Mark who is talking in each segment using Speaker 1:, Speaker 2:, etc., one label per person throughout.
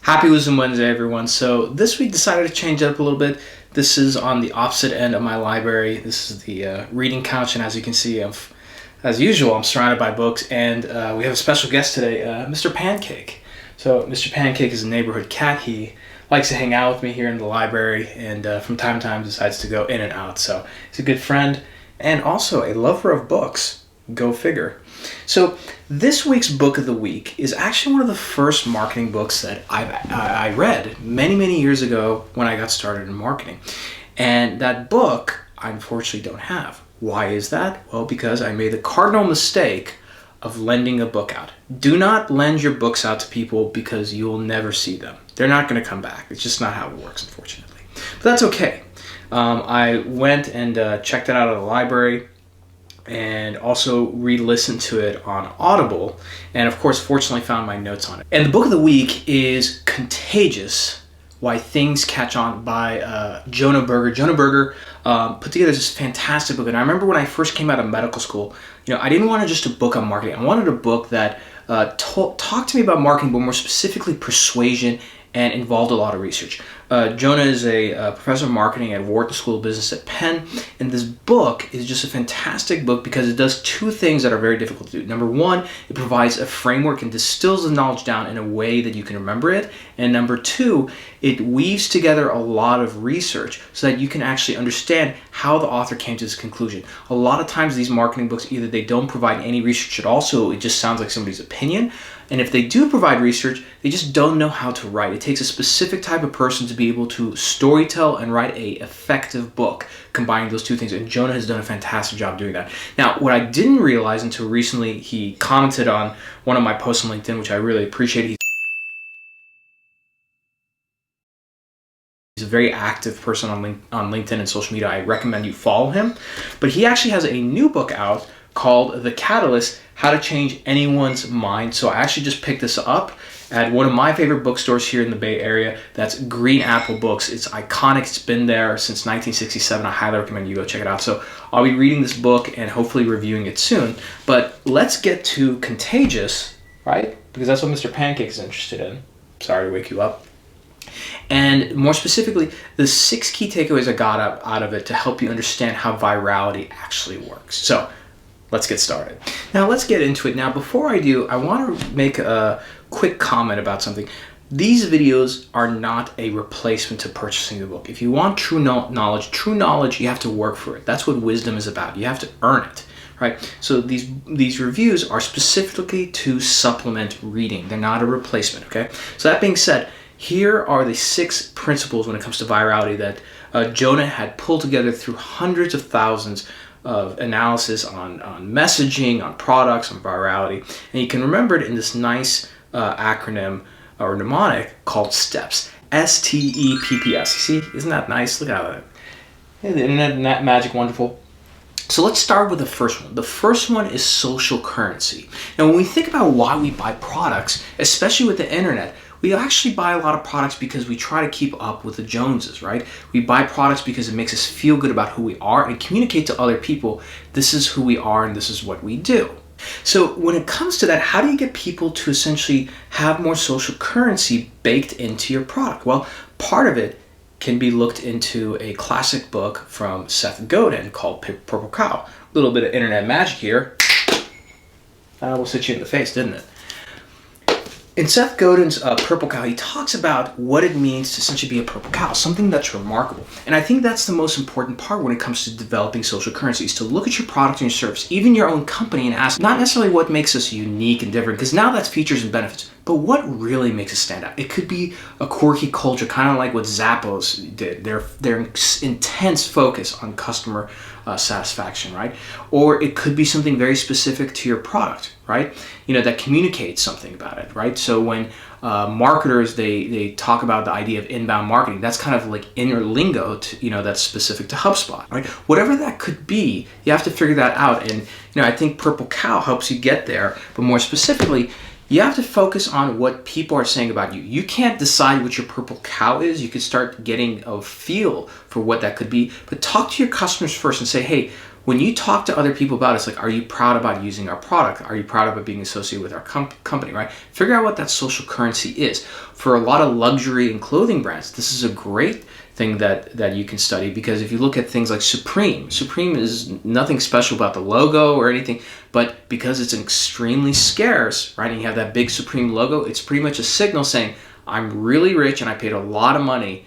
Speaker 1: Happy Wisdom Wednesday, everyone. So this week decided to change it up a little bit. This is on the opposite end of my library. This is the reading couch, and as you can see, as usual, I'm surrounded by books, and we have a special guest today, Mr. Pancake. So Mr. Pancake is a neighborhood cat. He likes to hang out with me here in the library, and from time to time decides to go in and out. So he's a good friend and also a lover of books. Go figure. So this week's book of the week is actually one of the first marketing books that I read many years ago when I got started in marketing. And that book I unfortunately don't have. Why is that? Well, because I made the cardinal mistake of lending a book out. Do not lend your books out to people because you'll never see them. They're not going to come back. It's just not how it works, unfortunately. But that's okay. I went and checked it out at the library, and also re-listened to it on Audible, and of course fortunately found my notes on it. And the book of the week is Contagious, Why Things Catch On by Jonah Berger. Jonah Berger put together this fantastic book, and I remember when I first came out of medical school, I didn't want just a book on marketing. I wanted a book that talked to me about marketing, but more specifically persuasion, and involved a lot of research. Jonah is a professor of marketing at Wharton School of Business at Penn, and this book is just a fantastic book because it does two things that are very difficult to do. Number one, it provides a framework and distills the knowledge down in a way that you can remember it, and number two, it weaves together a lot of research so that you can actually understand how the author came to this conclusion. A lot of times these marketing books, either they don't provide any research at all, so it just sounds like somebody's opinion, and if they do provide research, they just don't know how to write. It takes a specific type of person to be able to storytell and write a effective book, combining those two things. And Jonah has done a fantastic job doing that. Now, what I didn't realize until recently, he commented on one of my posts on LinkedIn, which I really appreciate. He's a very active person on LinkedIn and social media. I recommend you follow him. But he actually has a new book out called The Catalyst, How to Change Anyone's Mind. So I actually just picked this up at one of my favorite bookstores here in the Bay Area. That's Green Apple Books. It's iconic. It's been there since 1967. I highly recommend you go check it out. So I'll be reading this book and hopefully reviewing it soon. But let's get to Contagious, right? Because that's what Mr. Pancake is interested in. Sorry to wake you up. And more specifically, the 6 key takeaways I got out of it to help you understand how virality actually works. So let's get started. Now let's get into it. Now before I do, I want to make a quick comment about something. These videos are not a replacement to purchasing the book. If you want true knowledge, you have to work for it. That's what wisdom is about. You have to earn it, right? So these reviews are specifically to supplement reading. They're not a replacement, okay? So that being said, here are the 6 principles when it comes to virality that Jonah had pulled together through hundreds of thousands of analysis on messaging, on products, on virality. And you can remember it in this nice acronym or mnemonic called STEPS. STEPPS. You see, isn't that nice? Look at that. Isn't the internet magic wonderful? So let's start with the first one. The first one is social currency. Now when we think about why we buy products, especially with the internet, we actually buy a lot of products because we try to keep up with the Joneses, right? We buy products because it makes us feel good about who we are and communicate to other people, this is who we are and this is what we do. So when it comes to that, how do you get people to essentially have more social currency baked into your product? Well, part of it can be looked into a classic book from Seth Godin called Purple Cow. A little bit of internet magic here. That almost hit you in the face, didn't it? In Seth Godin's Purple Cow, he talks about what it means to essentially be a purple cow, something that's remarkable. And I think that's the most important part when it comes to developing social currency, is to look at your product and your service, even your own company, and ask not necessarily what makes us unique and different, because now that's features and benefits, but what really makes us stand out. It could be a quirky culture, kind of like what Zappos did, their intense focus on customer satisfaction, right? Or it could be something very specific to your product, right? That communicates something about it, right? So when marketers, they talk about the idea of inbound marketing, that's kind of like inner lingo to, that's specific to HubSpot, right? Whatever that could be, you have to figure that out. And, I think Purple Cow helps you get there, but more specifically, you have to focus on what people are saying about you. You can't decide what your purple cow is. You can start getting a feel for what that could be, but talk to your customers first and say, hey, when you talk to other people about it, it's like, are you proud about using our product? Are you proud about being associated with our company, right? Figure out what that social currency is. For a lot of luxury and clothing brands, this is a great thing that you can study, because if you look at things like Supreme is nothing special about the logo or anything, but because it's extremely scarce, right, and you have that big Supreme logo, it's pretty much a signal saying, I'm really rich and I paid a lot of money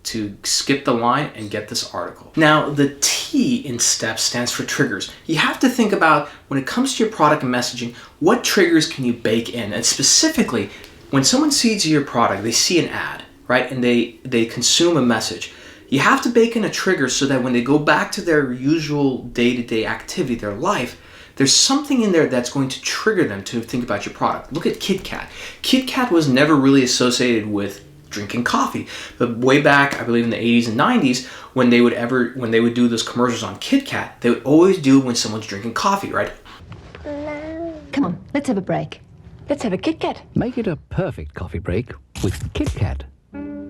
Speaker 1: to skip the line and get this article. Now, the T in STEP stands for triggers. You have to think about, when it comes to your product and messaging, what triggers can you bake in? And specifically, when someone sees your product, they see an ad, right? And they consume a message. You have to bake in a trigger so that when they go back to their usual day-to-day activity, their life, there's something in there that's going to trigger them to think about your product. Look at Kit Kat. Kit Kat was never really associated with drinking coffee, but way back, I believe in the 80s and 90s, when they would do those commercials on Kit Kat, they would always do it when someone's drinking coffee, right?
Speaker 2: Come on, let's have a break. Let's have a Kit Kat.
Speaker 3: Make it a perfect coffee break with Kit Kat.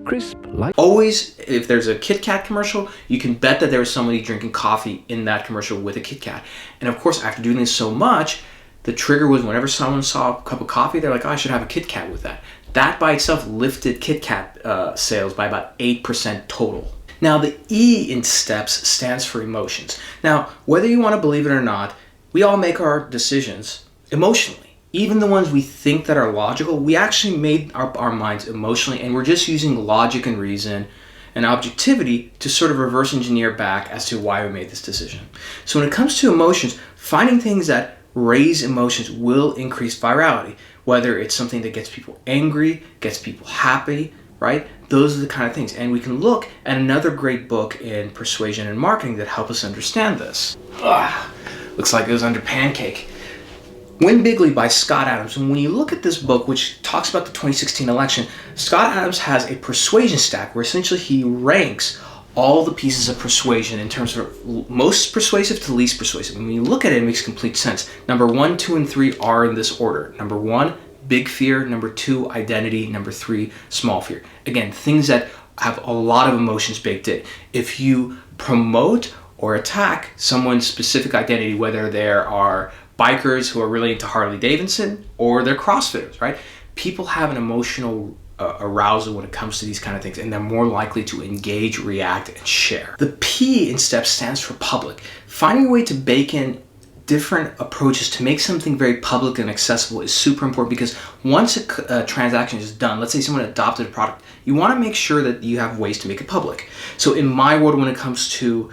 Speaker 3: Crisp, light.
Speaker 1: Always, if there's a Kit Kat commercial, you can bet that there was somebody drinking coffee in that commercial with a Kit Kat. And of course, after doing this so much, the trigger was whenever someone saw a cup of coffee, they're like, oh, I should have a Kit Kat with that. That by itself lifted Kit Kat sales by about 8% total. Now, the E in STEPS stands for emotions. Now, whether you want to believe it or not, we all make our decisions emotionally. Even the ones we think that are logical, we actually made our minds emotionally, and we're just using logic and reason and objectivity to sort of reverse engineer back as to why we made this decision. So when it comes to emotions, finding things that raise emotions will increase virality. Whether it's something that gets people angry, gets people happy, right? Those are the kind of things. And we can look at another great book in Persuasion and Marketing that help us understand this. Looks like it was under pancake. Win Bigly by Scott Adams. And when you look at this book, which talks about the 2016 election, Scott Adams has a persuasion stack where essentially he ranks all the pieces of persuasion in terms of most persuasive to least persuasive. And when you look at it, it makes complete sense. Number 1, 2, and 3 are in this order. Number 1, big fear. Number 2, identity. Number 3, small fear. Again, things that have a lot of emotions baked in. If you promote or attack someone's specific identity, whether there are bikers who are really into Harley Davidson or they're CrossFitters, right? People have an emotional arousal when it comes to these kind of things, and they're more likely to engage, react, and share. The P in STEP stands for public. Finding a way to bake in different approaches to make something very public and accessible is super important, because once a transaction is done, let's say someone adopted a product, you want to make sure that you have ways to make it public. So in my world, when it comes to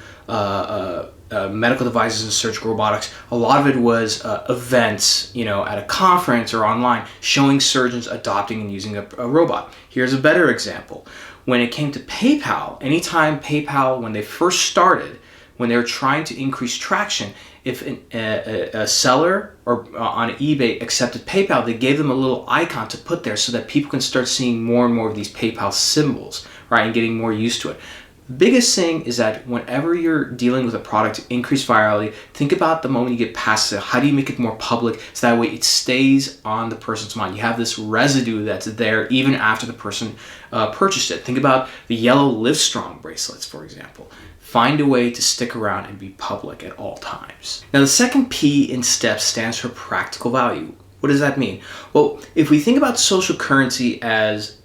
Speaker 1: medical devices and surgical robotics, a lot of it was events, at a conference or online, showing surgeons adopting and using a robot. Here's a better example. When it came to PayPal, anytime PayPal, when they first started, when they were trying to increase traction, if a seller or on eBay accepted PayPal, they gave them a little icon to put there so that people can start seeing more and more of these PayPal symbols, right, and getting more used to it. The biggest thing is that whenever you're dealing with a product to increase virality, think about the moment you get past it. How do you make it more public so that way it stays on the person's mind? You have this residue that's there even after the person purchased it. Think about the yellow Livestrong bracelets, for example. Find a way to stick around and be public at all times. Now, the second P in STEP stands for practical value. What does that mean? Well, if we think about social currency as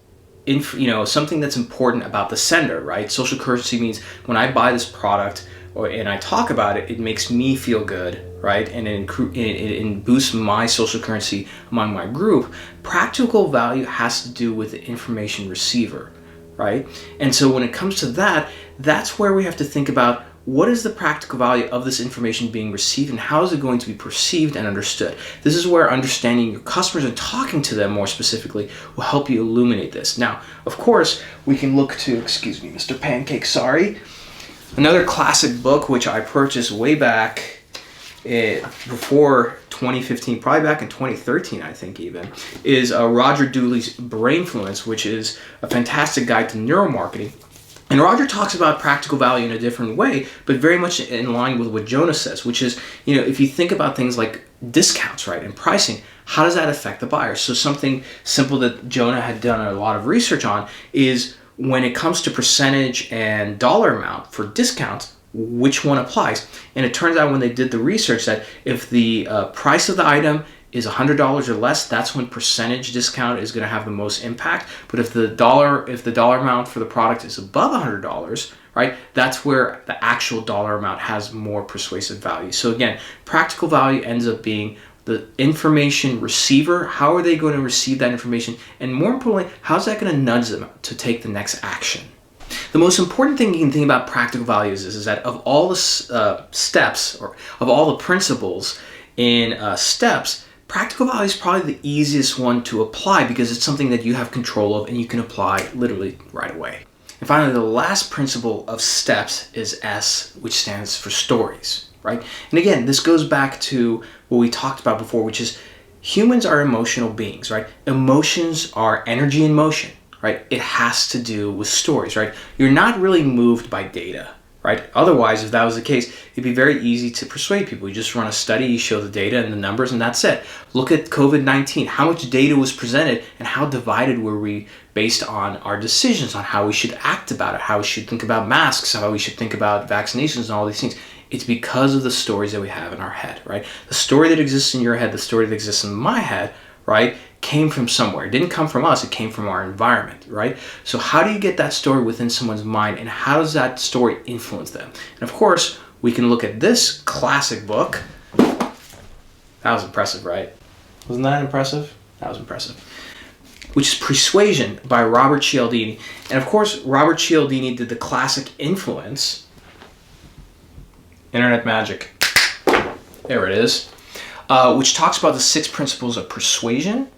Speaker 1: something that's important about the sender, right? Social currency means when I buy this product and I talk about it, it makes me feel good, right? And it boosts my social currency among my group. Practical value has to do with the information receiver, right? And so when it comes to that, that's where we have to think about what is the practical value of this information being received and how is it going to be perceived and understood? This is where understanding your customers and talking to them more specifically will help you illuminate this. Now, of course, we can look to, excuse me, Mr. Pancake, sorry. Another classic book, which I purchased way back before 2015, probably back in 2013, I think even, is Roger Dooley's Brainfluence, which is a fantastic guide to neuromarketing. And Roger talks about practical value in a different way, but very much in line with what Jonah says, which is, if you think about things like discounts, right, and pricing, how does that affect the buyer? So something simple that Jonah had done a lot of research on is when it comes to percentage and dollar amount for discounts, which one applies. And it turns out when they did the research that if the price of the item is $100 or less, that's when percentage discount is going to have the most impact. But if the dollar amount for the product is above $100, right, that's where the actual dollar amount has more persuasive value. So again, practical value ends up being the information receiver. How are they going to receive that information? And more importantly, how's that going to nudge them to take the next action? The most important thing you can think about practical value is that of all the steps, or of all the principles in steps, practical value is probably the easiest one to apply because it's something that you have control of and you can apply literally right away. And finally, the last principle of steps is S, which stands for stories, right? And again, this goes back to what we talked about before, which is humans are emotional beings, right? Emotions are energy in motion, right? It has to do with stories, right? You're not really moved by data, right? Otherwise, if that was the case, it'd be very easy to persuade people. You just run a study, you show the data and the numbers, and that's it. Look at COVID-19. How much data was presented and how divided were we based on our decisions on how we should act about it, how we should think about masks, how we should think about vaccinations and all these things. It's because of the stories that we have in our head, right? The story that exists in your head, the story that exists in my head, right, came from somewhere. It didn't come from us, it came from our environment, right? So how do you get that story within someone's mind and how does that story influence them? And of course, we can look at this classic book. That was impressive, right? Wasn't that impressive? That was impressive. Which is Persuasion by Robert Cialdini. And of course, Robert Cialdini did the classic influence. Internet magic. There it is. Which talks about the 6 principles of persuasion.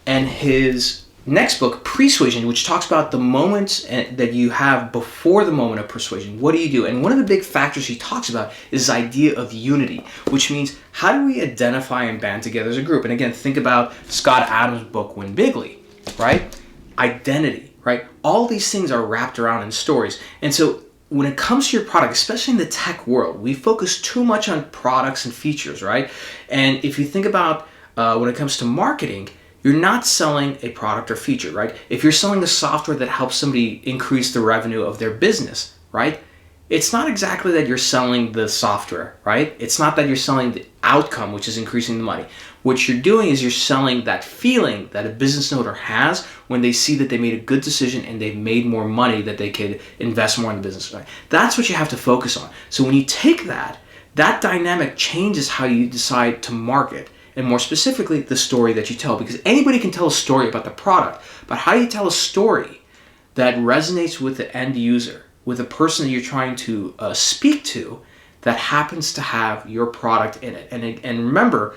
Speaker 1: And his next book, Persuasion, which talks about the moments that you have before the moment of persuasion. What do you do? And one of the big factors he talks about is this idea of unity, which means how do we identify and band together as a group? And again, think about Scott Adams' book, Win Bigly, right? Identity, right? All these things are wrapped around in stories. And so when it comes to your product, especially in the tech world, we focus too much on products and features, right? And if you think about when it comes to marketing, you're not selling a product or feature, right? If you're selling a software that helps somebody increase the revenue of their business, right? It's not exactly that you're selling the software, right? It's not that you're selling the outcome, which is increasing the money. What you're doing is you're selling that feeling that a business owner has when they see that they made a good decision and they've made more money that they could invest more in the business. Right? That's what you have to focus on. So when you take that dynamic changes how you decide to market, and more specifically, the story that you tell. Because anybody can tell a story about the product, but how do you tell a story that resonates with the end user, with the person that you're trying to speak to, that happens to have your product in it? And remember,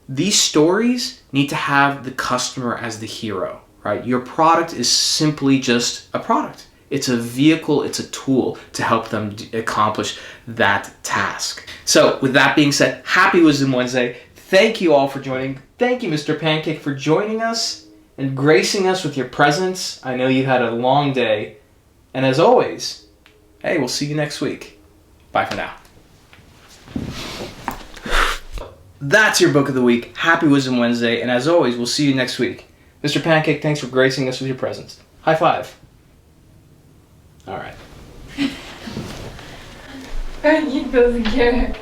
Speaker 1: these stories need to have the customer as the hero, right? Your product is simply just a product. It's a vehicle, it's a tool to help them accomplish that task. So with that being said, happy Wisdom Wednesday. Thank you all for joining. Thank you, Mr. Pancake, for joining us and gracing us with your presence. I know you had a long day. And as always, hey, we'll see you next week. Bye for now. That's your book of the week. Happy Wisdom Wednesday. And as always, we'll see you next week. Mr. Pancake, thanks for gracing us with your presence. High five. All right.
Speaker 4: He doesn't care.